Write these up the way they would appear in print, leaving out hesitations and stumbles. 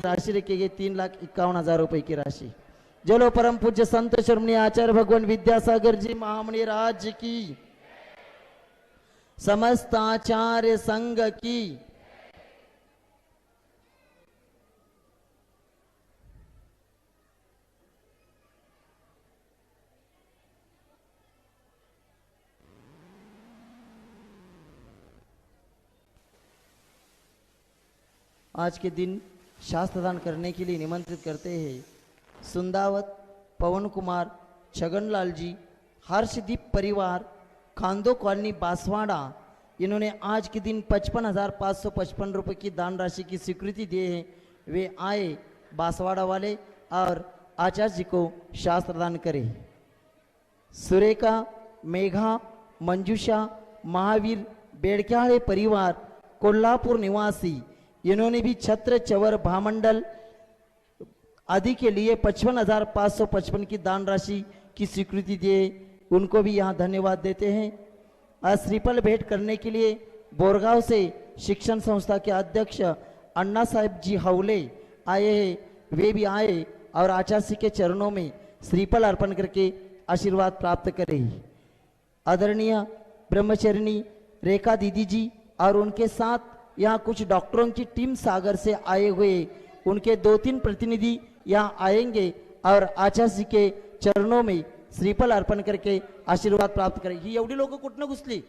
राशि रखी गई 3,51,000 रुपए की राशि। जलो परम पूज्य संत श्रमणी आचार्य भगवान विद्यासागर जी महामणि राज की, समस्त आचार्य संघ की। आज के दिन शास्त्रदान करने के लिए निमंत्रित करते हैं सुंदावत, पवन कुमार, छगनलाल जी, हर्षदीप परिवार, खांदो कॉलोनी बांसवाड़ा। इन्होंने आज के दिन 55,555 रुपये की दान राशि की स्वीकृति दी है। वे आए बांसवाड़ा वाले और आचार्य जी को शास्त्रदान करें। सुरेखा, मेघा, मंजूषा, महावीर बेड़क्याळे परिवार, कोल्हापुर निवासी, इन्होंने भी छत्र चवर भामंडल आदि के लिए 55,555 की दान राशि की स्वीकृति दिए। उनको भी यहाँ धन्यवाद देते हैं। आज श्रीफल भेंट करने के लिए बोरगांव से शिक्षण संस्था के अध्यक्ष अन्ना साहेब जी हवले आए हैं। वे भी आए और आचार्य के चरणों में श्रीफल अर्पण करके आशीर्वाद प्राप्त करें। आदरणीय ब्रह्मचर्यनी रेखा दीदी जी और उनके साथ यहाँ कुछ डॉक्टरों की टीम सागर से आए हुए, उनके 2-3 प्रतिनिधि यहाँ आएंगे और आचार्य जी के चरणों में श्रीफल अर्पण करके आशीर्वाद प्राप्त करें। ही एवढी लोक कुठनं घुसली?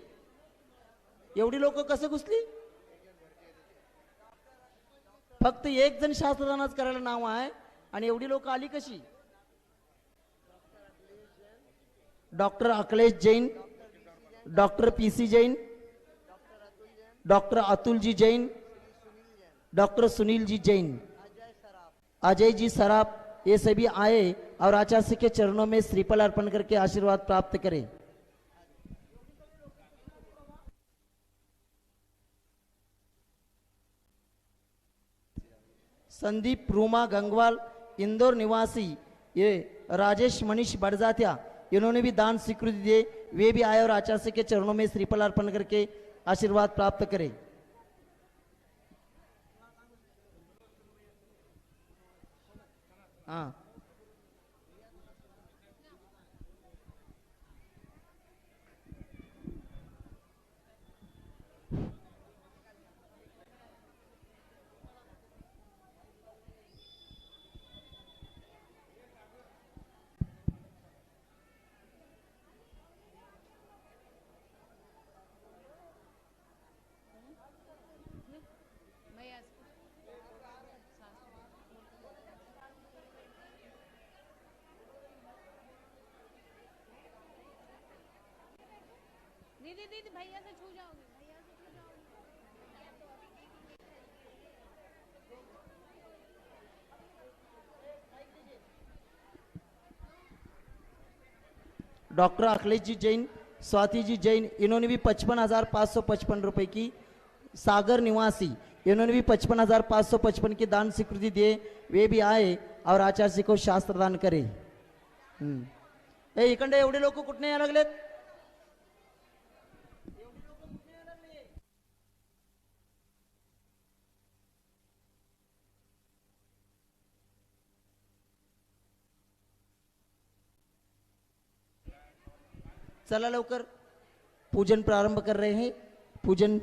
एवढी लोक कसं घुसली? फक्त एक जण शास्त्रदानच करायला नाव आहे आणि एवढी लोक आली कशी? Doctor Akhilesh Jain, doctor PC Jain, doctor Atul ji Jain, doctor Sunil ji Jain, Ajay ji Saraf, ये सभी आए और आचार्य के चरणों में श्रीफल अर्पण करके आशीर्वाद प्राप्त करें। संदीप रूमा गंगवाल, इंदौर निवासी, ये राजेश मनीष बड़जात्या, इन्होंने भी दान स्वीकृति दिए। वे भी आए और आचार्य के चरणों में श्रीफल अर्पण करके आशीर्वाद प्राप्त करें। हाँ, दीदी दीदी भैया से छू जाओगे, भैया से छू जाओगे। डॉक्टर अखिलेश जी जैन, स्वाति जी जैन, इन्होंने भी 55,555 रुपए की, सागर निवासी, इन्होंने भी 55,555 की दान स्वीकृति दिए। वे भी आए और आचार्य जी को शास्त्रदान करे। इकडे एवढे लोक कुठने यायला लागलेत? चला लवकर पूजन प्रारंभ कर रहे हैं। पूजन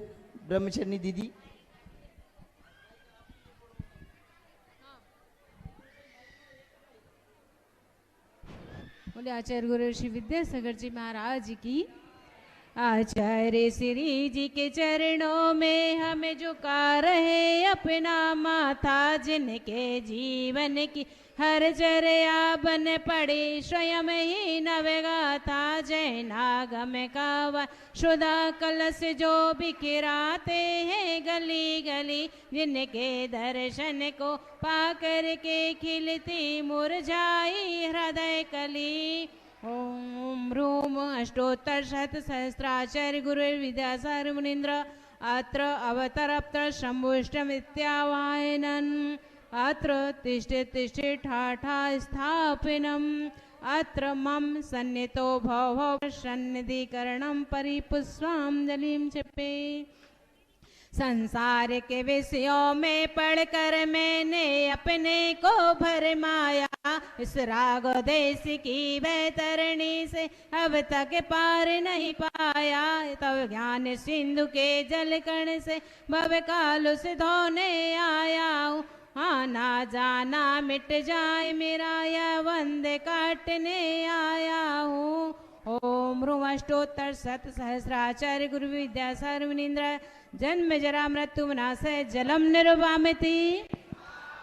ब्रह्मचर्यनी दीदी। बोले आचार्य गुरु श्री विद्यासागर जी महाराज की। आचार्य श्री जी के चरणों में हमें झुका रहे अपना माथा, जिनके जीवन की हर चर्या बन पड़ी स्वयं ही नवगाथा। जय नागम कावा शुदा कलश जो बिखराते हैं गली गली, जिनके दर्शन को पाकर के खिलती मुरझाई हृदय कली। ओम ह्रूम अष्टोत्तर शत सहस्राचार्य गुरु विद्यासागर मुनीन्द्र अत्र अवतरप्त शंभुष्टमित्यावाहनन्। अत्र तिष्ठे तिष्ठे ठाठा स्थापिनम्। अत्र मम सन्नितो भव सन्निधिकरणं परिपुष्पाञ्जलिं क्षिपे। संसार के विषयों में पढ़कर मैंने अपने को भरमाया, इस राग देश की बैतरणी से अब तक पार नहीं पाया। तब ज्ञान सिंधु के जल कण से भव काल से धोने आया हूँ, आना जाना मिट जाए मेरा यह वंदे काटने आया हूँ। ओम ह्रूम अष्टोत्तर शत सहस्राचार्य गुरु विद्या सर्वनिंद्र जन्म जरा मृत्यु विनाशय जलम निर्वामिति।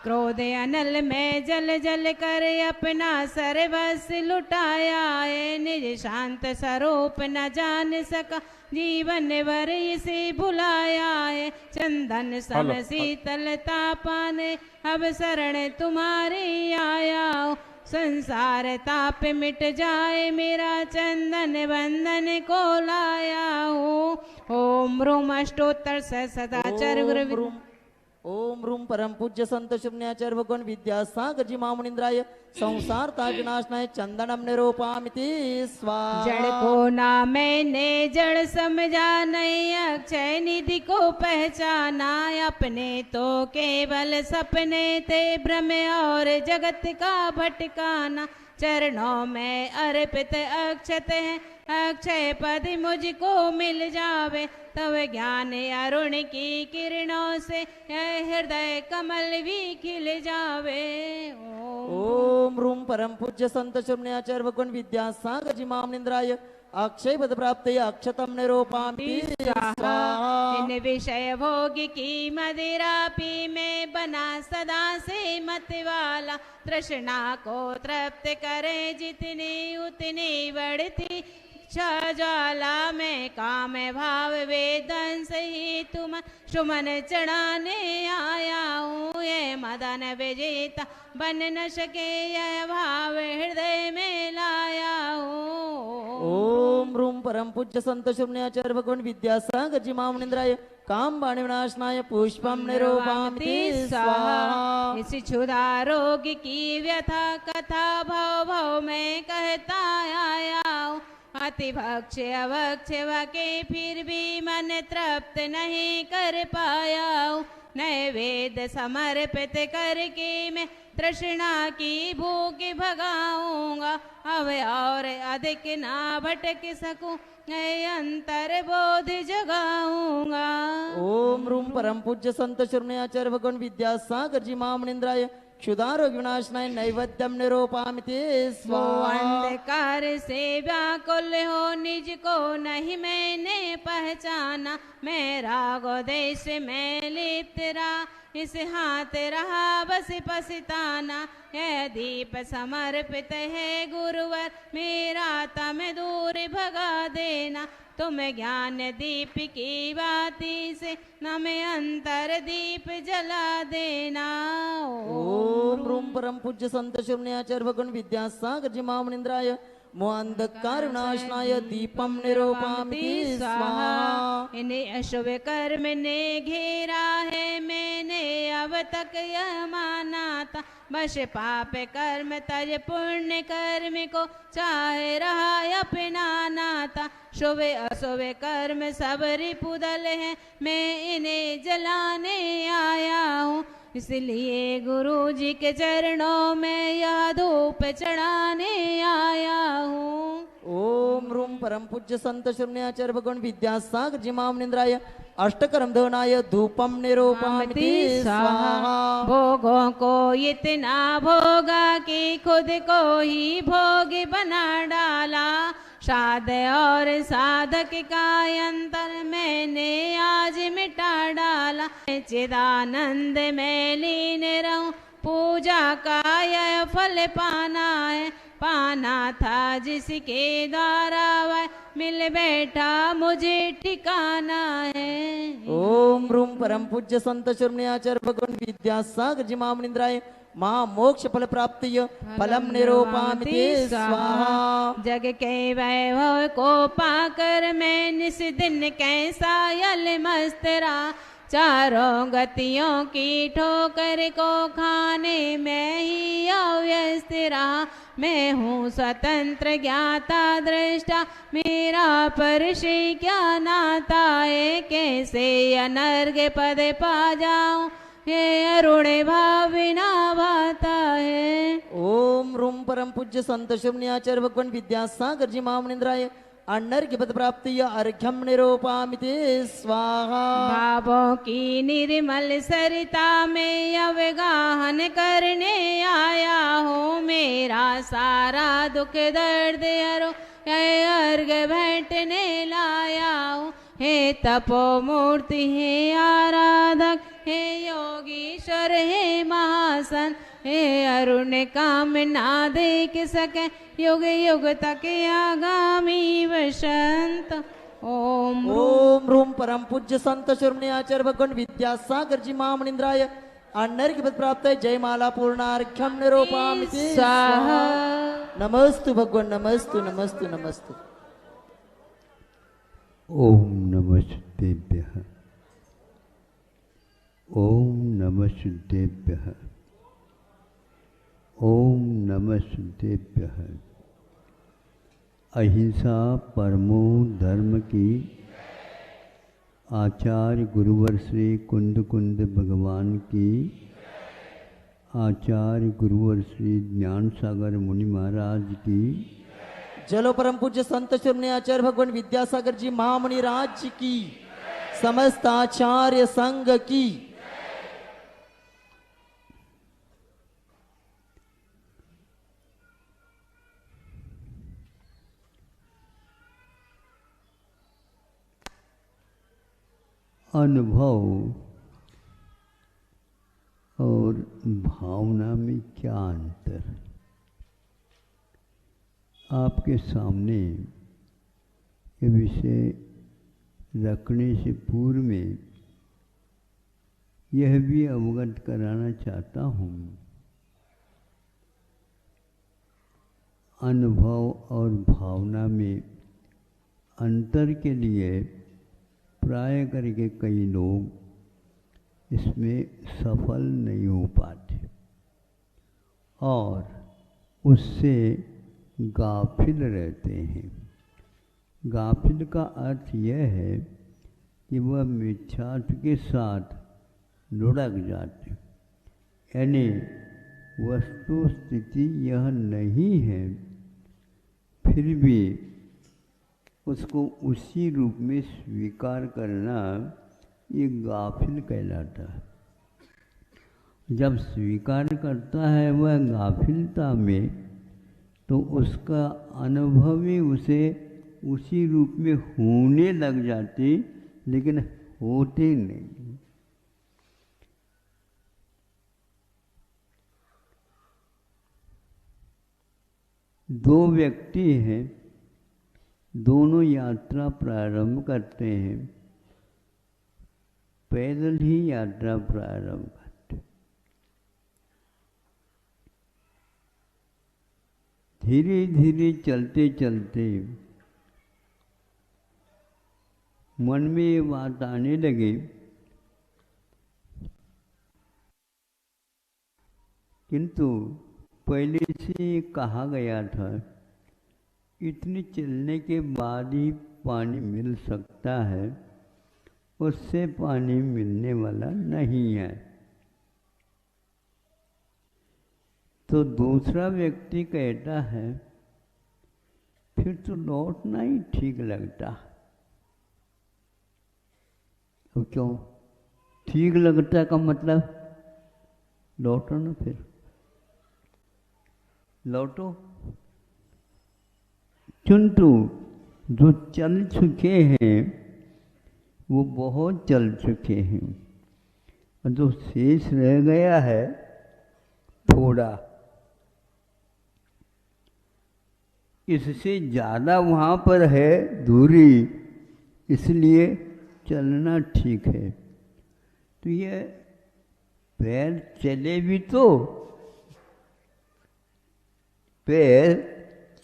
क्रोधे अनल में जल जल कर अपना सर्वस्व लुटाया है, निज शांत स्वरूप न जान सका जीवन भर इसे भुलाया है। चंदन सम शीतलता पाने अब शरण तुम्हारी आया हूँ, संसार ताप मिट जाए मेरा चंदन बंधन को लाया हूँ। ओम ह्रूम अष्टोत्तर सदाचार्य गुरु ओम रूम परम पूज्य संत शुभ्याचार्य भगवान विद्यासागर जी महामुनिंद्राय संसार ताप विनाशनाय चंदनम निरूपामिति स्वाहा। जड़ को ना मैंने जड़ समझा, नहीं अक्षय निधि को पहचाना, अपने तो केवल सपने थे भ्रम और जगत का भटकाना। चरणों में अर्पित अक्षत है, अक्षय पद मुझको मिल जावे, तब ज्ञान अरुण की किरणों से हृदय कमल भी खिल जावे। ओम रूम परम पूज्य संत शुभ्याचार्य भगवान विद्यासागर जी महामुनिंद्राय अक्षय पद प्राप्त अक्षतम निरूपामिति स्वाहा। इन विषय भोग की मदिरा पी में बना सदा से मत वाला, तृष्णा को तृप्त करे जितनी उतनी बढ़ती ज्वाला में काम भाव वेदन सही तुम सुमन चढ़ाने आया हूँ। ये मदन विजेता बन न सके यह भाव हृदय में लाया हूँ। ओम रूम परम पूज्य संत शुभ्याचार्य भगवान विद्यासागर जी महामुनिंद्राय काम बाणी विनाशनाय पुष्पम निरूपामिति स्वाहा। इस क्षुधा रोग की व्यथा कथा भव भव में कहता आया हूँ, अति भक्ष अभक्ष के फिर भी मन तृप्त नहीं कर पाया हूँ। नए वेद समर्पित करके मैं तृष्णा की भूख भगाऊंगा, अब और अधिक ना भटक सकूं अंतर बोध जगाऊंगा। ओम रूम परम पूज्य संत शुभ्याचार्य भगवान विद्यासागर जी महामुनिंद्राय क्षुधारोग विनाशनाय नैवेद्यम निरूपामिति स्वाहा। अंधकार से व्याकुल हो निज को नहीं मैंने पहचाना, मेरा गोदेश में लिप्त रहा इस हाथ रहा बस पछताना। यह दीप समर्पित है गुरुवर मेरा तम दूर भगा देना, तुम ज्ञान दीप की बाती से नमें अंतर दीप जला देना। ओम रूम परम पूज्य संत शुभ्याचार्य भगवान विद्यासागर जी महामुनिंद्राय मोअंधकार विनाशनाय दीपम निरूपामिति स्वाहा। इन्हें अशुभ कर्म ने घेरा है मैंने अब तक यह माना था, बस पाप कर्म तज पुण्य कर्म को चाहे रहा अपनाना था। शुभ अशुभ कर्म सब रिपुदल है मैं इन्हें जलाने आया हूँ, इसलिए गुरु जी के चरणों में यह धूप चढ़ाने आया हूँ। ओम रूम परम पूज्य संत शुभ्याचार्य भगवान विद्यासागर जी महामुनिंद्राय अष्टकर्म धनाय धूपम निरूपामिति स्वाहा। भोगों को इतना भोगा कि खुद को ही भोगी बना डाला, साध और साधक का अंतर मैंने आज मिटा डाला। चिदानंद में लीन रहूं पूजा का यह फल पाना है, पाना था जिसके द्वारा वह मिल बैठा मुझे ठिकाना है। ओम रूम परम पूज्य संत शुभ्याचार्य भगवान विद्यासागर जी महामुनिंद्राय महामोक्ष फल प्राप्ति फलम निरूपामिति स्वाहा। जग के वैभव को पाकर मैं निस दिन कैसा यल मस्तरा, चारों गतियों की ठोकर को खाने में ही अव्यस्त रहा। मैं हूँ स्वतंत्र ज्ञाता दृष्टा, मेरा परशे क्या नाता है। कैसे अनर्घ पद पा जाऊं, हे अरुण भाव बिना भाता है। ओम रूम परम पूज्य संत शून्याचार्य भगवान विद्यासागर जी महामनिंद्राय अनर्घ्य पद प्राप्ति अर्घ्यम निरूपामिते स्वाहा। भावों की निर्मल सरिता में अवगाहन करने आया हूँ। मेरा सारा दुख दर्द हरो, ये अर्घ भेंटने लाया हूँ। हे तपो मूर्ति, हे आराधक, हे योगीश्वर, हे महासन, हे अरुण काम ना देख सके, युग युग तक आगामी वसंत। ओम ओम रूम परम पूज्य संत शून्याचार्य भगवान विद्यासागर जी महामनिंद्राय अनर्घ्य पद प्राप्त जयमाला पूर्णार्घ्यम निरूपामिते स्वाहा। नमस्तु भगवान, नमस्तु नमस्तु नमस्तु। ओम नमस्तेभ्यः, ओम नमस्तेभ्यः, ओम नमस्तेभ्यः। अहिंसा परमो धर्म की आचार्य गुरुवर श्री कुंद कुंद भगवान की, आचार्य गुरुवर श्री ज्ञान सागर मुनि महाराज की, चलो परम पूज्य संत शून्याचार्य भगवान विद्यासागर जी महामुनि राज की, समस्त आचार्य संघ की। अनुभव और भावना में क्या अंतर है, आपके सामने ये विषय रखने से पूर्व में यह भी अवगत कराना चाहता हूँ। अनुभव और भावना में अंतर के लिए प्राय करके कई लोग इसमें सफल नहीं हो पाते और उससे गाफिल रहते हैं। गाफिल का अर्थ यह है कि वह मिथ्यात्व के साथ लुढ़क जाते, यानी वस्तु स्थिति यह नहीं है फिर भी उसको उसी रूप में स्वीकार करना, ये गाफिल कहलाता है। जब स्वीकार करता है वह गाफिलता में, तो उसका अनुभव ही उसे उसी रूप में होने लग जाते, लेकिन होते नहीं। दो व्यक्ति हैं, दोनों यात्रा प्रारंभ करते हैं, पैदल ही यात्रा प्रारंभ करते। धीरे धीरे चलते चलते मन में ये बात आने लगी, किंतु पहले से कहा गया था इतने चलने के बाद ही पानी मिल सकता है, उससे पानी मिलने वाला नहीं है। तो दूसरा व्यक्ति कहता है फिर तो लौटना ही ठीक लगता। तो क्यों ठीक लगता का मतलब लौटो ना, फिर लौटो। किंतु जो चल चुके हैं वो बहुत चल चुके हैं, और जो शेष रह गया है थोड़ा, इससे ज़्यादा वहाँ पर है दूरी, इसलिए चलना ठीक है। तो ये पैर चले भी तो, पैर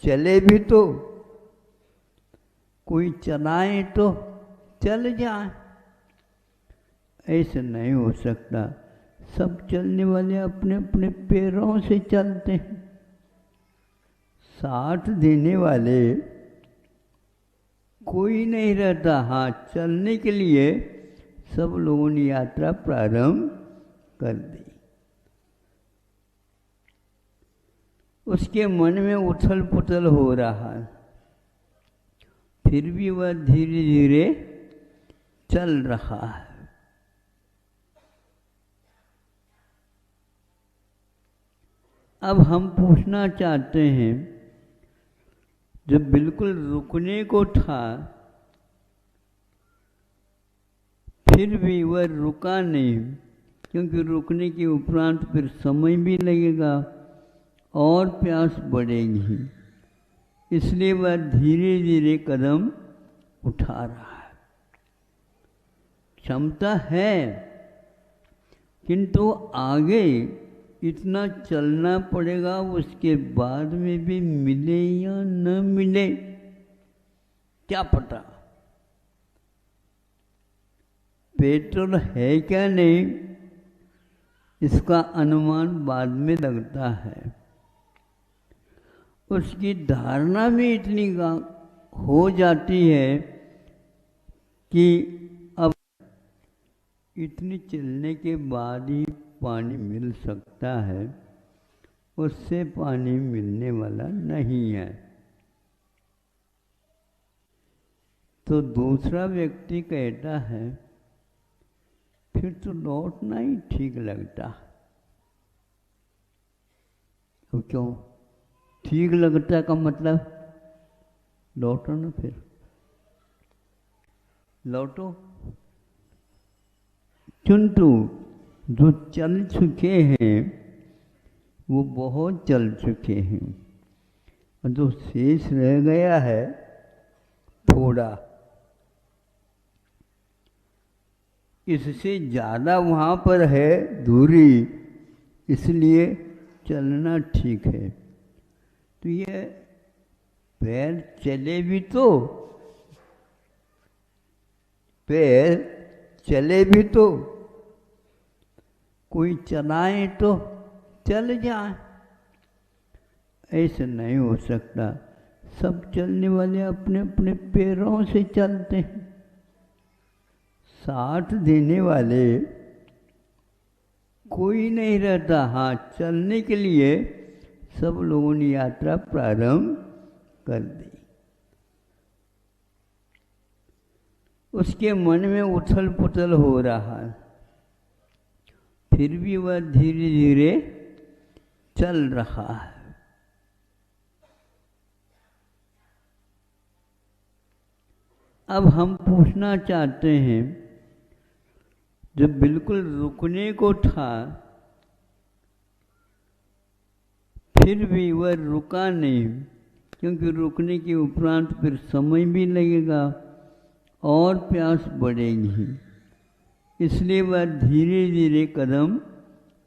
चले भी तो, कोई चलाए तो चल जाए, ऐसा नहीं हो सकता। सब चलने वाले अपने अपने पैरों से चलते हैं। साथ देने वाले कोई नहीं रहता। हाँ, चलने के लिए सब लोगों ने यात्रा प्रारंभ कर दी। उसके मन में उथल पुथल हो रहा है, फिर भी वह धीरे धीरे चल रहा है। अब हम पूछना चाहते हैं, जब बिल्कुल रुकने को था फिर भी वह रुका नहीं, क्योंकि रुकने के उपरांत फिर समय भी लगेगा और प्यास बढ़ेगी, इसलिए वह धीरे धीरे कदम उठा रहा है। क्षमता है, किंतु आगे इतना चलना पड़ेगा, उसके बाद में भी मिले या न मिले क्या पता। पेट्रोल है क्या नहीं, इसका अनुमान बाद में लगता है। उसकी धारणा में इतनी हो जाती है कि अब इतनी चलने के बाद ही पानी मिल सकता है, उससे पानी मिलने वाला नहीं है। तो दूसरा व्यक्ति कहता है, फिर तो लौटना ही ठीक लगता। तो क्यों ठीक लगता का मतलब? लौटो ना, फिर लौटो। किंतु जो चल चुके हैं वो बहुत चल चुके हैं, और जो शेष रह गया है थोड़ा, इससे ज़्यादा वहाँ पर है दूरी, इसलिए चलना ठीक है। तो ये पैर चले भी तो, पैर चले भी तो, कोई चलाए तो चल जाए, ऐसा नहीं हो सकता। सब चलने वाले अपने अपने पैरों से चलते हैं। साथ देने वाले कोई नहीं रहता। हाँ, चलने के लिए सब लोगों ने यात्रा प्रारंभ कर दी। उसके मन में उथल पुथल हो रहा है, फिर भी वह धीरे धीरे चल रहा है। अब हम पूछना चाहते हैं, जब बिल्कुल रुकने को था फिर भी वह रुका नहीं, क्योंकि रुकने के उपरांत फिर समय भी लगेगा और प्यास बढ़ेगी, इसलिए वह धीरे धीरे कदम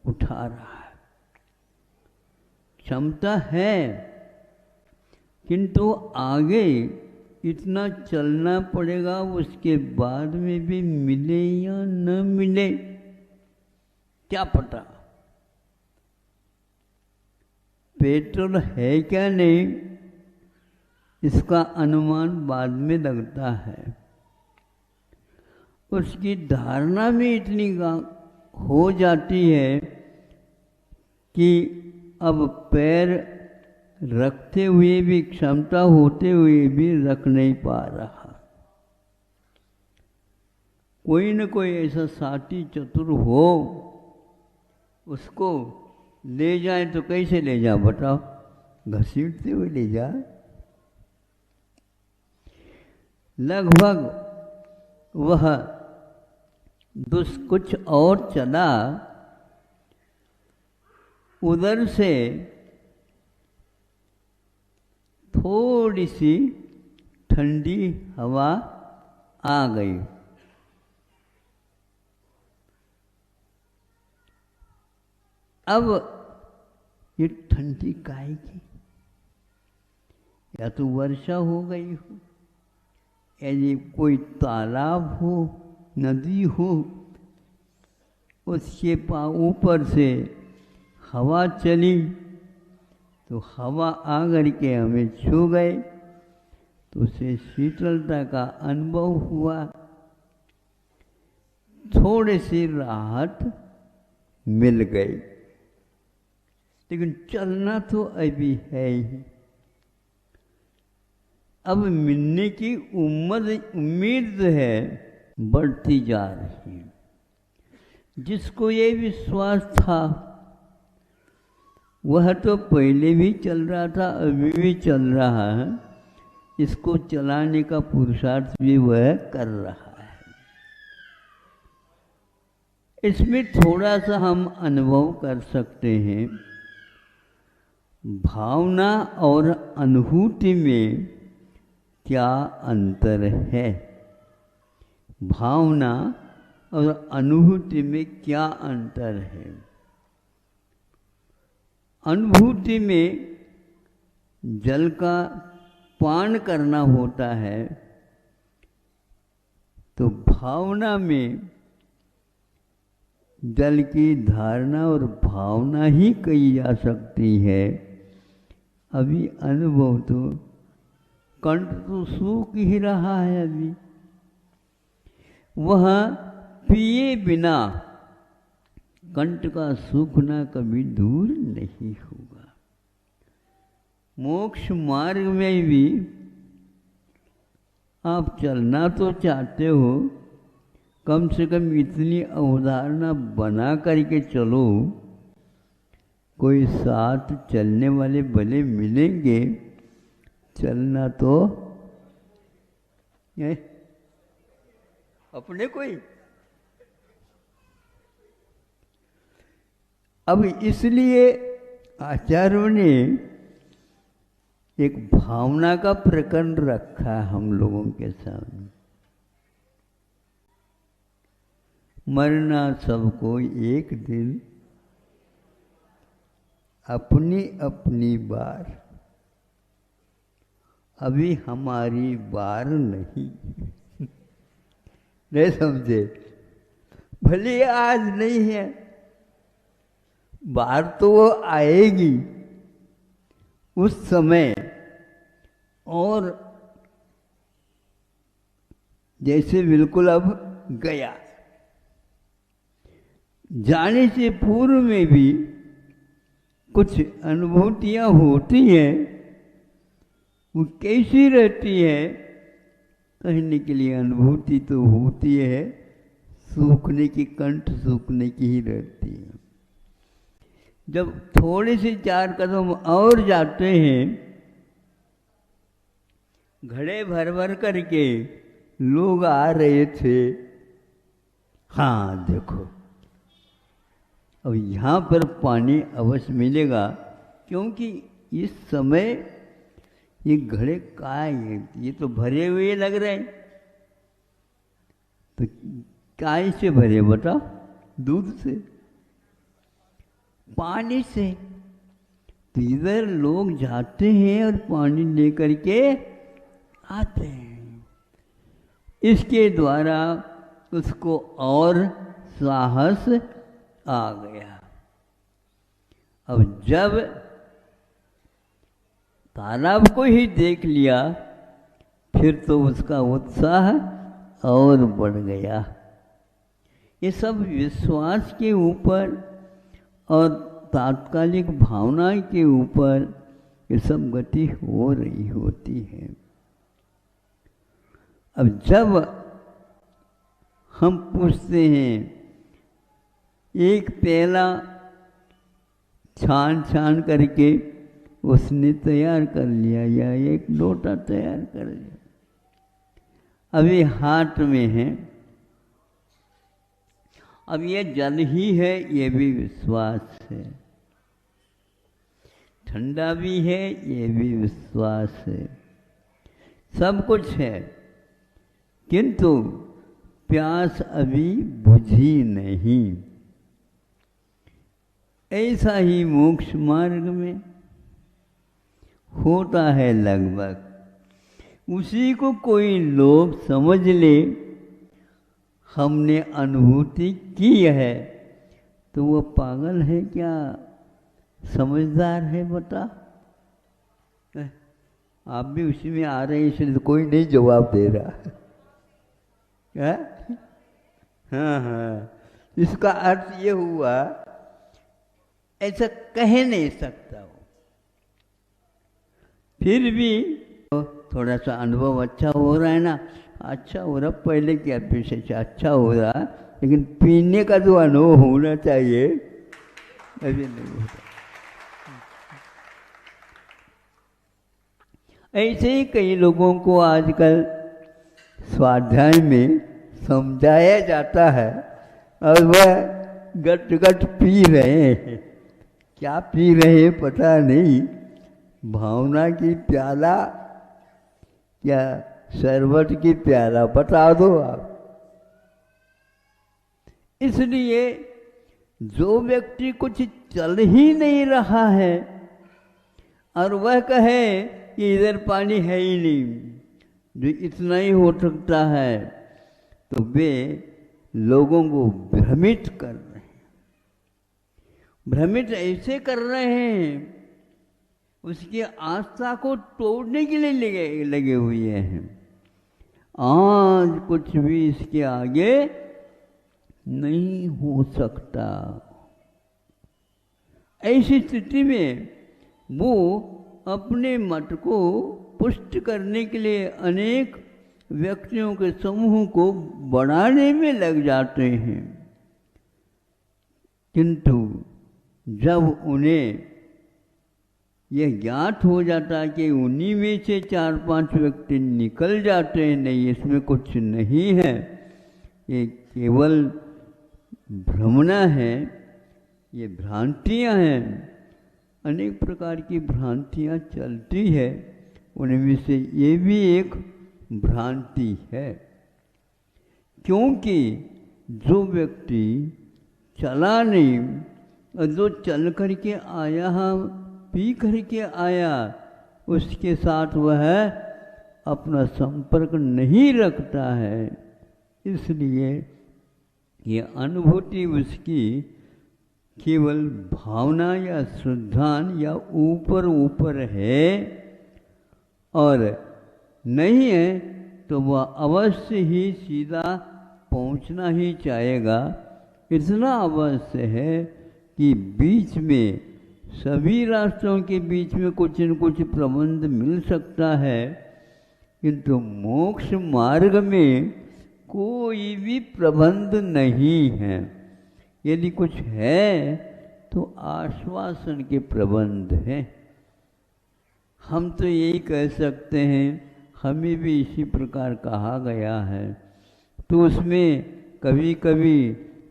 उठा रहा है। क्षमता है, किंतु आगे इतना चलना पड़ेगा, उसके बाद में भी मिले या न मिले क्या पता। पेट्रोल है क्या नहीं, इसका अनुमान बाद में लगता है। उसकी धारणा में इतनी हो जाती है कि अब पैर रखते हुए भी, क्षमता होते हुए भी रख नहीं पा रहा। कोई न कोई ऐसा साथी चतुर हो, उसको ले जाए तो कैसे ले जाए बताओ? घसीटते हुए ले जाए। लगभग वह कुछ और चला, उधर से थोड़ी सी ठंडी हवा आ गई। अब ये ठंडी काहे की? या तो वर्षा हो गई हो, या ये कोई तालाब हो, नदी हो, उसके ऊपर से हवा चली तो हवा आकर के हमें छू गए तो उसे शीतलता का अनुभव हुआ, थोड़ी सी राहत मिल गई। लेकिन चलना तो अभी है ही। अब मिलने की उम्मीद है बढ़ती जा रही है। जिसको ये विश्वास था वह तो पहले भी चल रहा था, अभी भी चल रहा है, इसको चलाने का पुरुषार्थ भी वह कर रहा है। इसमें थोड़ा सा हम अनुभव कर सकते हैं, भावना और अनुभूति में क्या अंतर है। भावना और अनुभूति में क्या अंतर है। अनुभूति में जल का पान करना होता है, तो भावना में जल की धारणा और भावना ही कही जा सकती है। अभी अनुभव तो कंठ तो सूख ही रहा है, अभी वह पिए बिना कंठ का सूखना कभी दूर नहीं होगा। मोक्ष मार्ग में भी आप चलना तो चाहते हो, कम से कम इतनी अवधारणा बना करके चलो, कोई साथ चलने वाले भले मिलेंगे, चलना तो अपने कोई। अब इसलिए आचार्यों ने एक भावना का प्रकरण रखा हम लोगों के सामने। मरना सबको एक दिन, अपनी अपनी बार। अभी हमारी बार नहीं। नहीं समझे? भले आज नहीं है, बार तो वो आएगी उस समय। और जैसे बिल्कुल अब गया, जाने से पूर्व में भी कुछ अनुभूतियां होती हैं, वो कैसी रहती है कहने के लिए। अनुभूति तो होती है, सूखने की, कंठ सूखने की ही रहती है। जब थोड़े से 4 कदम और जाते हैं, घड़े भर भर करके लोग आ रहे थे। हाँ देखो, अब यहाँ पर पानी अवश्य मिलेगा, क्योंकि इस समय ये घड़े ये तो भरे हुए लग रहे हैं। तो काय से भरे बताओ? दूध से, पानी से। तो इधर लोग जाते हैं और पानी लेकर के आते हैं। इसके द्वारा उसको और साहस आ गया। अब जब तालाब को ही देख लिया, फिर तो उसका उत्साह और बढ़ गया। ये सब विश्वास के ऊपर और तात्कालिक भावना के ऊपर ये सब गति हो रही होती है। अब जब हम पूछते हैं, एक प्याला छान छान करके उसने तैयार कर लिया, या एक लोटा तैयार कर लिया, अभी हाथ में है, अब ये जल ही है, ये भी विश्वास है। ठंडा भी है, ये भी विश्वास है। सब कुछ है, किंतु प्यास अभी बुझी नहीं। ऐसा ही मोक्ष मार्ग में होता है लगभग। उसी को कोई लोग समझ ले हमने अनुभूति की है, तो वो पागल है क्या समझदार है बता? आप भी उसी में आ रहे हैं, इसलिए कोई नहीं जवाब दे रहा है? हाँ हाँ, इसका अर्थ ये हुआ, ऐसा कह नहीं सकता वो। फिर भी तो थोड़ा सा अनुभव अच्छा हो रहा है ना, अच्छा हो रहा, पहले की अपेक्षा से अच्छा हो रहा, लेकिन पीने का जो अनुभव होना चाहिए अभी नहीं होता। ऐसे ही कई लोगों को आजकल स्वाध्याय में समझाया जाता है और वह गट गट पी रहे हैं। क्या पी रहे हैं पता नहीं, भावना की प्याला या शरबत की प्याला, बता दो आप। इसलिए जो व्यक्ति कुछ चल ही नहीं रहा है और वह कहे कि इधर पानी है ही नहीं, जो इतना ही हो सकता है, तो वे लोगों को भ्रमित कर रहे हैं। भ्रमित ऐसे कर रहे हैं, उसकी आस्था को तोड़ने के लिए लगे हुए हैं। आज कुछ भी इसके आगे नहीं हो सकता। ऐसी स्थिति में वो अपने मत को पुष्ट करने के लिए अनेक व्यक्तियों के समूह को बढ़ाने में लग जाते हैं, किंतु जब उन्हें यह ज्ञात हो जाता है कि उन्हीं में से 4-5 व्यक्ति निकल जाते हैं, नहीं इसमें कुछ नहीं है, ये केवल भ्रमना है, ये भ्रांतियां हैं, अनेक प्रकार की भ्रांतियां चलती है, उनमें से ये भी एक भ्रांति है। क्योंकि जो व्यक्ति चला नहीं और जो चल करके आया, पी करके आया, उसके साथ वह अपना संपर्क नहीं रखता है, इसलिए ये अनुभूति उसकी केवल भावना या श्रद्धान या ऊपर ऊपर है, और नहीं है तो वह अवश्य ही सीधा पहुंचना ही चाहेगा। इतना अवश्य है कि बीच में सभी राष्ट्रों के बीच में कुछ न कुछ प्रबंध मिल सकता है, किंतु मोक्ष मार्ग में कोई भी प्रबंध नहीं है। यदि कुछ है तो आश्वासन के प्रबंध हैं। हम तो यही कह सकते हैं, हमें भी इसी प्रकार कहा गया है, तो उसमें कभी कभी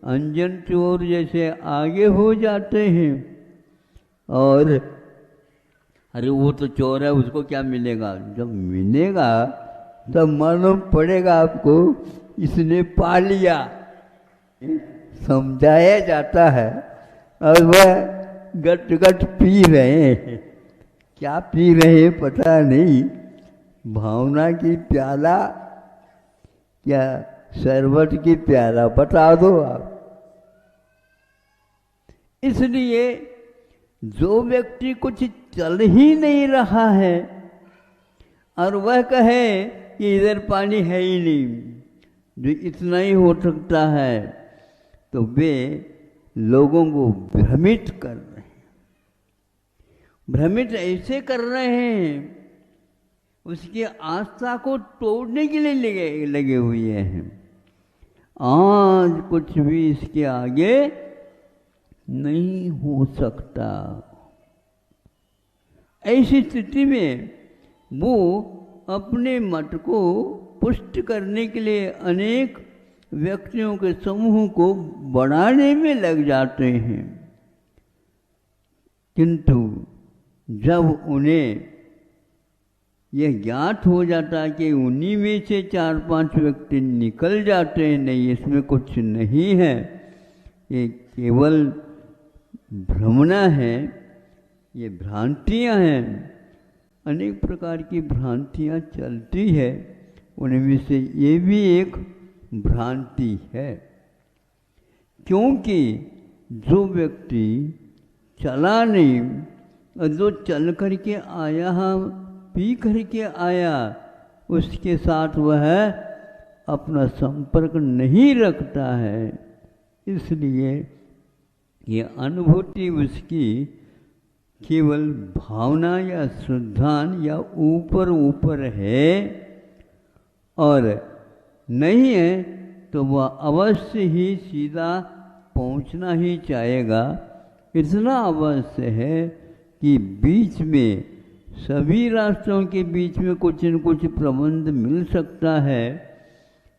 अंजन चोर जैसे आगे हो जाते हैं, और अरे वो तो चोर है, उसको क्या मिलेगा, जब मिलेगा तब मालूम पड़ेगा आपको इसने पा लिया। समझाया जाता है और वह गट गट पी रहे हैं। क्या पी रहे हैं पता नहीं, भावना की प्याला या शरबत की प्याला, बता दो आप। इसलिए जो व्यक्ति कुछ चल ही नहीं रहा है और वह कहे कि इधर पानी है ही नहीं, जो इतना ही हो सकता है, तो वे लोगों को भ्रमित कर रहे हैं। भ्रमित ऐसे कर रहे हैं, उसकी आस्था को तोड़ने के लिए लगे हुए हैं। आज कुछ भी इसके आगे नहीं हो सकता। ऐसी स्थिति में वो अपने मत को पुष्ट करने के लिए अनेक व्यक्तियों के समूह को बढ़ाने में लग जाते हैं, किंतु जब उन्हें यह ज्ञात हो जाता है कि उन्हीं में से 4-5 व्यक्ति निकल जाते हैं, नहीं इसमें कुछ नहीं है, ये केवल भ्रमना है, ये भ्रांतियां हैं, अनेक प्रकार की भ्रांतियां चलती है, उनमें से ये भी एक भ्रांति है। क्योंकि जो व्यक्ति चला नहीं और जो चल करके आया, पी करके आया, उसके साथ वह अपना संपर्क नहीं रखता है। इसलिए ये अनुभूति उसकी केवल भावना या श्रद्धान या ऊपर ऊपर है, और नहीं है तो वह अवश्य ही सीधा पहुंचना ही चाहेगा। इतना अवश्य है कि बीच में सभी राष्ट्रों के बीच में कुछ न कुछ प्रबंध मिल सकता है,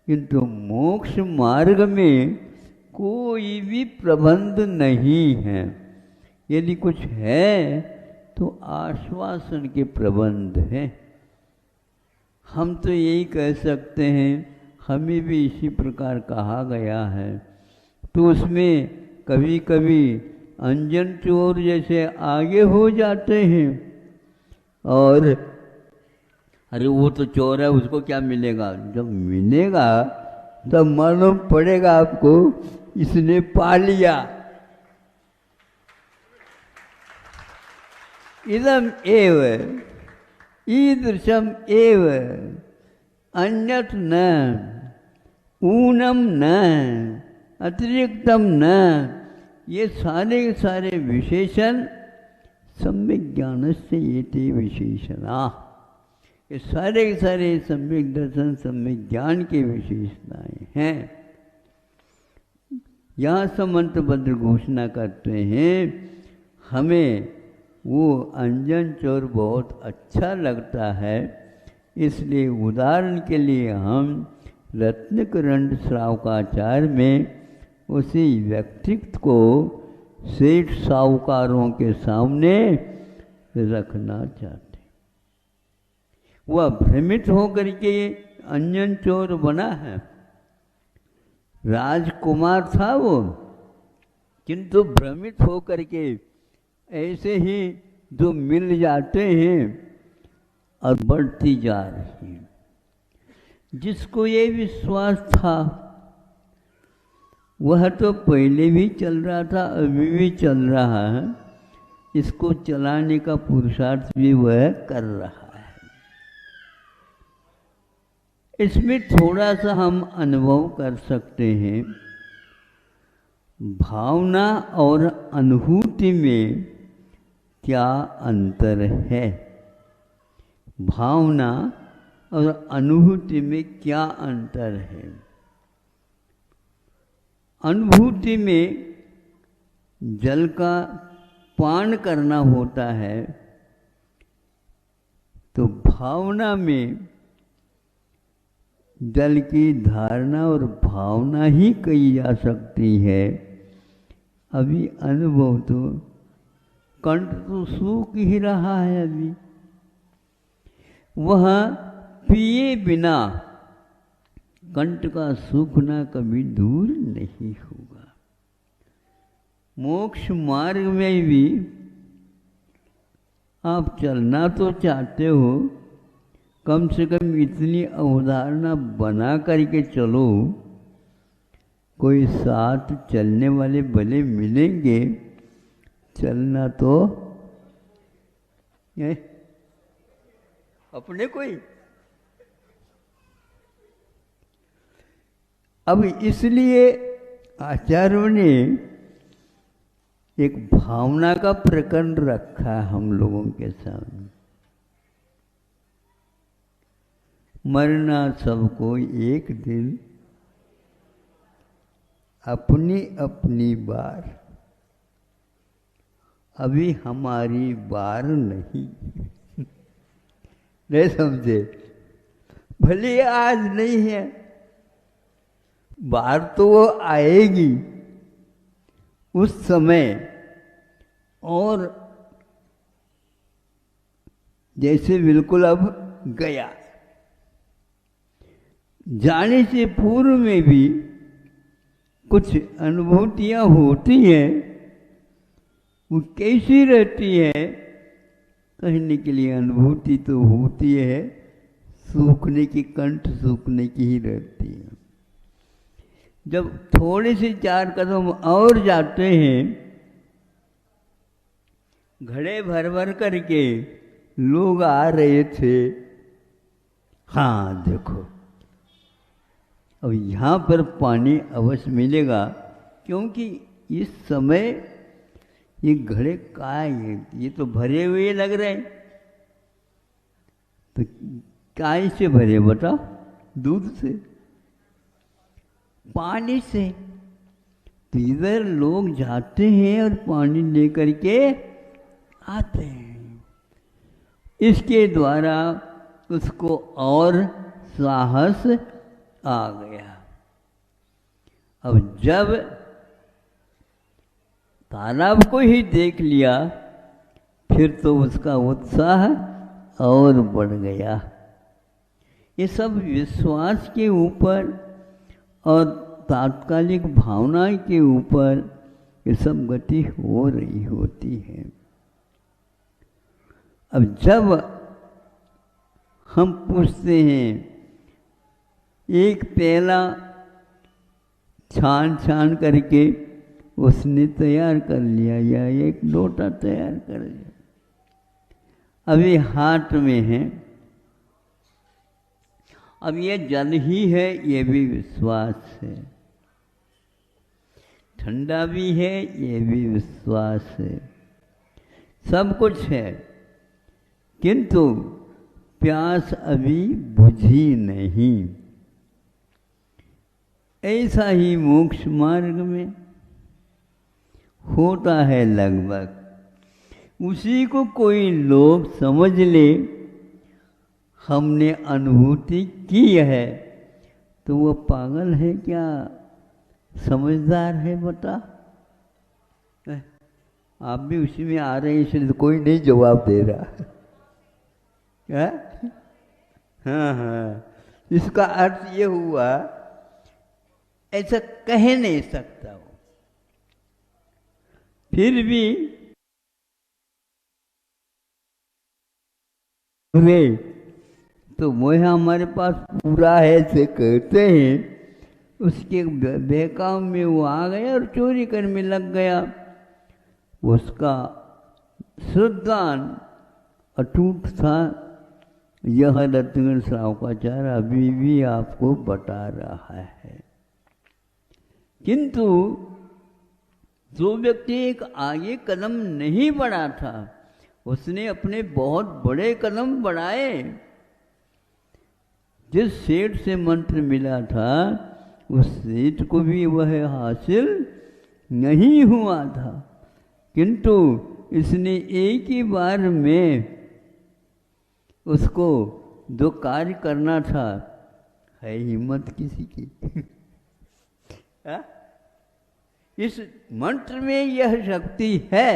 किंतु मोक्ष मार्ग में कोई भी प्रबंध नहीं है। यदि कुछ है तो आश्वासन के प्रबंध हैं। हम तो यही कह सकते हैं, हमें भी इसी प्रकार कहा गया है। तो उसमें कभी कभी अंजन चोर जैसे आगे हो जाते हैं, और अरे वो तो चोर है, उसको क्या मिलेगा। जब मिलेगा तब मालूम पड़ेगा आपको इसने पा लिया। इदम एव ईदृशम एव अन्यत न ऊनम न अतिरिक्तम न। ये सारे सारे विशेषण सम्यक ज्ञान से ये ते विशेषणा, ये सारे सारे सम्यक दर्शन सम्यक ज्ञान की विशेषताएं हैं। यहाँ समंतभद्र घोषणा करते हैं, हमें वो अंजन चोर बहुत अच्छा लगता है, इसलिए उदाहरण के लिए हम रत्नकरंड श्रावकाचार्य में उसी व्यक्तित्व को सेठ साहूकारों के सामने रखना चाहते। वह भ्रमित होकर के अंजन चोर बना है। राजकुमार था वो, किंतु भ्रमित होकर के ऐसे ही जो मिल जाते हैं और बढ़ती जा रही है। जिसको ये विश्वास था वह तो पहले भी चल रहा था, अभी भी चल रहा है, इसको चलाने का पुरुषार्थ भी वह कर रहा है। इसमें थोड़ा सा हम अनुभव कर सकते हैं, भावना और अनुभूति में क्या अंतर है। भावना और अनुभूति में क्या अंतर है। अनुभूति में जल का पान करना होता है, तो भावना में जल की धारणा और भावना ही कही जा सकती है। अभी अनुभव तो कंठ तो सूख ही रहा है, अभी वह पिए बिना कंठ का सूखना कभी दूर नहीं होगा। मोक्ष मार्ग में भी आप चलना तो चाहते हो, कम से कम इतनी अवधारणा बना करके चलो, कोई साथ चलने वाले भले मिलेंगे, चलना तो अपने कोई। अब इसलिए आचार्यों ने एक भावना का प्रकरण रखा है हम लोगों के सामने। मरना सबको एक दिन, अपनी अपनी बार। अभी हमारी बार नहीं। नहीं समझे? भले आज नहीं है, बार तो वो आएगी उस समय। और जैसे बिल्कुल अब गया, जाने से पूर्व में भी कुछ अनुभूतियां होती हैं, वो कैसी रहती है कहने के लिए। अनुभूति तो होती है, सूखने की, कंठ सूखने की ही रहती है। जब थोड़ी सी 4 कदम और जाते हैं, घड़े भर भर करके लोग आ रहे थे। हाँ देखो, अब यहाँ पर पानी अवश्य मिलेगा, क्योंकि इस समय ये घड़े ये तो भरे हुए लग रहे हैं। तो काय से भरे बताओ? दूध से, पानी से। तो इधर लोग जाते हैं और पानी लेकर के आते हैं। इसके द्वारा उसको और साहस आ गया। अब जब तालाब को ही देख लिया, फिर तो उसका उत्साह और बढ़ गया। ये सब विश्वास के ऊपर और तात्कालिक भावना के ऊपर ये सब गति हो रही होती है। अब जब हम पूछते हैं, एक प्याला छान छान करके उसने तैयार कर लिया, या एक लोटा तैयार कर लिया, अभी हाथ में है, अब ये जल ही है, ये भी विश्वास है। ठंडा भी है, ये भी विश्वास है। सब कुछ है, किंतु प्यास अभी बुझी नहीं। ऐसा ही मोक्ष मार्ग में होता है लगभग। उसी को कोई लोग समझ ले हमने अनुभूति की है, तो वो पागल है क्या समझदार है? बता, आप भी उसी में आ रहे हैं, इसलिए तो कोई नहीं जवाब दे रहा है? हाँ हाँ, इसका अर्थ ये हुआ, ऐसा कह नहीं सकता वो। फिर भी वे तो वो हमारे पास पूरा है से कहते हैं। उसके बहकाव में वो आ गया और चोरी करने में लग गया। उसका श्रद्धान अटूट था। यह रत्नगढ़ सावकाचार अभी भी आपको बता रहा है। किंतु जो व्यक्ति एक आगे कदम नहीं बढ़ा था, उसने अपने बहुत बड़े कदम बढ़ाए। जिस सेठ से मंत्र मिला था, उस सेठ को भी वह हासिल नहीं हुआ था, किंतु इसने एक ही बार में उसको जो कार्य करना था, है हिम्मत किसी की? इस मंत्र में यह शक्ति है।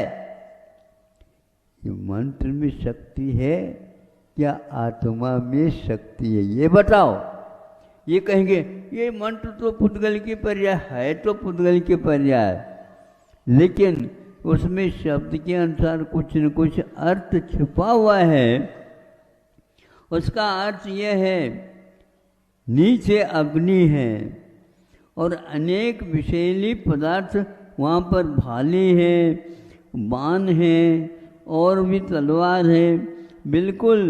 ये मंत्र में शक्ति है क्या आत्मा में शक्ति है? ये बताओ। ये कहेंगे ये मंत्र तो पुद्गल की पर्याय है, तो पुद्गल की पर्याय, लेकिन उसमें शब्द के अनुसार कुछ न कुछ अर्थ छुपा हुआ है। उसका अर्थ यह है, नीचे अग्नि है और अनेक विषैली पदार्थ वहाँ पर भाले हैं, बाण हैं और भी तलवार है, बिल्कुल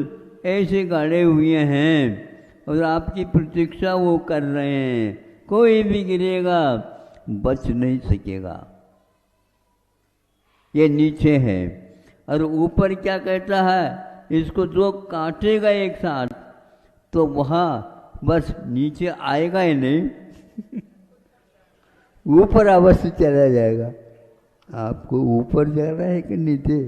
ऐसे गाड़े हुए हैं और आपकी प्रतीक्षा वो कर रहे हैं। कोई भी गिरेगा बच नहीं सकेगा। ये नीचे है। और ऊपर क्या कहता है, इसको जो काटेगा एक साथ तो वहाँ बस नीचे आएगा ही नहीं, ऊपर अवश्य चला जाएगा। आपको ऊपर जाना है कि नीचे?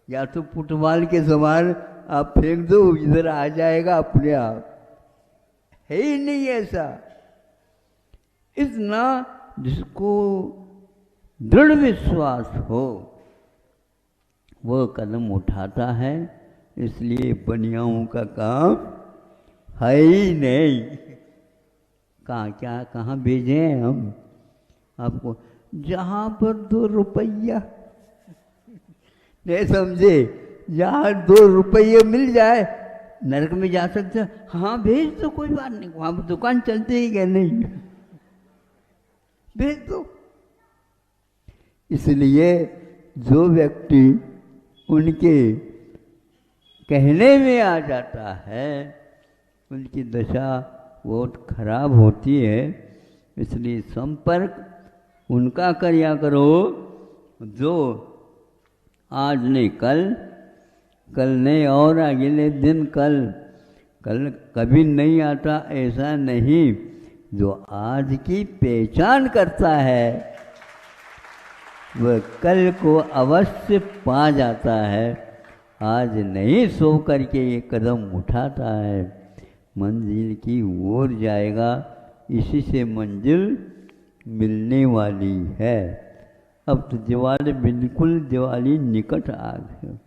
या तो फुटबॉल के समान आप फेंक दो, इधर आ जाएगा अपने आप। है ही नहीं ऐसा। इतना जिसको दृढ़ विश्वास हो वो कदम उठाता है। इसलिए बनियाओं का काम है ही नहीं। कहाँ भेजें हम आपको? जहाँ पर 2 रुपया नहीं समझे, जहाँ 2 रुपये मिल जाए नरक में जा सकते हो? हाँ भेज दो, कोई बात नहीं, वहाँ पर दुकान चलती है क्या? नहीं, भेज दो। इसलिए जो व्यक्ति उनके कहने में आ जाता है उनकी दशा बहुत खराब होती है। इसलिए संपर्क उनका किया करो जो आज नहीं कल, कल नहीं और अगले दिन कल, कल कभी नहीं आता ऐसा नहीं। जो आज की पहचान करता है वह कल को अवश्य पा जाता है। आज नहीं सो करके ये कदम उठाता है मंजिल की ओर जाएगा। इसी से मंजिल मिलने वाली है। अब तो दिवाली, बिल्कुल दिवाली निकट आ गई।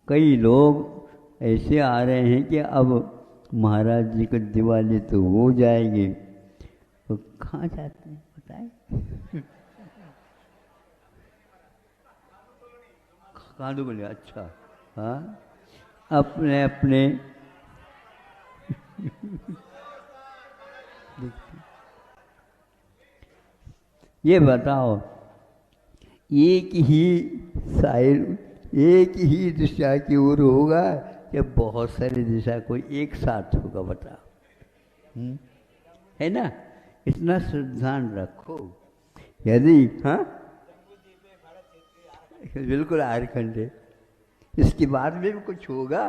कई लोग ऐसे आ रहे हैं कि अब महाराज जी की दिवाली तो हो जाएगी, तो कहाँ जाते हैं बताए? कहाँ तो बोले? अच्छा हाँ, अपने अपने ये बताओ, एक ही साइड, एक ही दिशा की ओर होगा या बहुत सारी दिशा कोई एक साथ होगा? बताओ। है ना? इतना ध्यान रखो। यदि हाँ बिल्कुल आरखंड है, इसके बाद में भी कुछ होगा।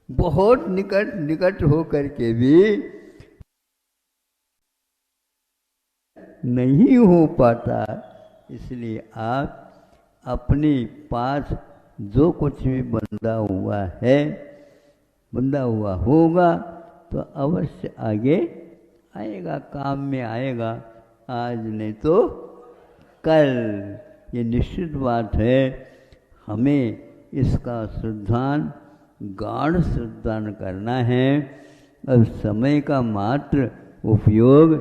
बहुत निकट निकट हो करके भी नहीं हो पाता। इसलिए आप अपने पास जो कुछ भी बंधा हुआ है, बंधा हुआ होगा तो अवश्य आगे आएगा, काम में आएगा। आज नहीं तो कल, ये निश्चित बात है। हमें इसका श्रद्धान, गाढ़ श्रद्धान करना है। अब समय का मात्र उपयोग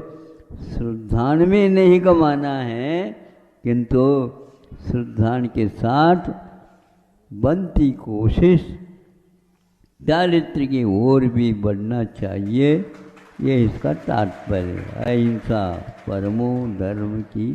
श्रद्धान में नहीं कमाना है, किंतु श्रद्धान के साथ बनती कोशिश चारित्र की ओर भी बढ़ना चाहिए। ये इसका तात्पर्य। अहिंसा परमो धर्म की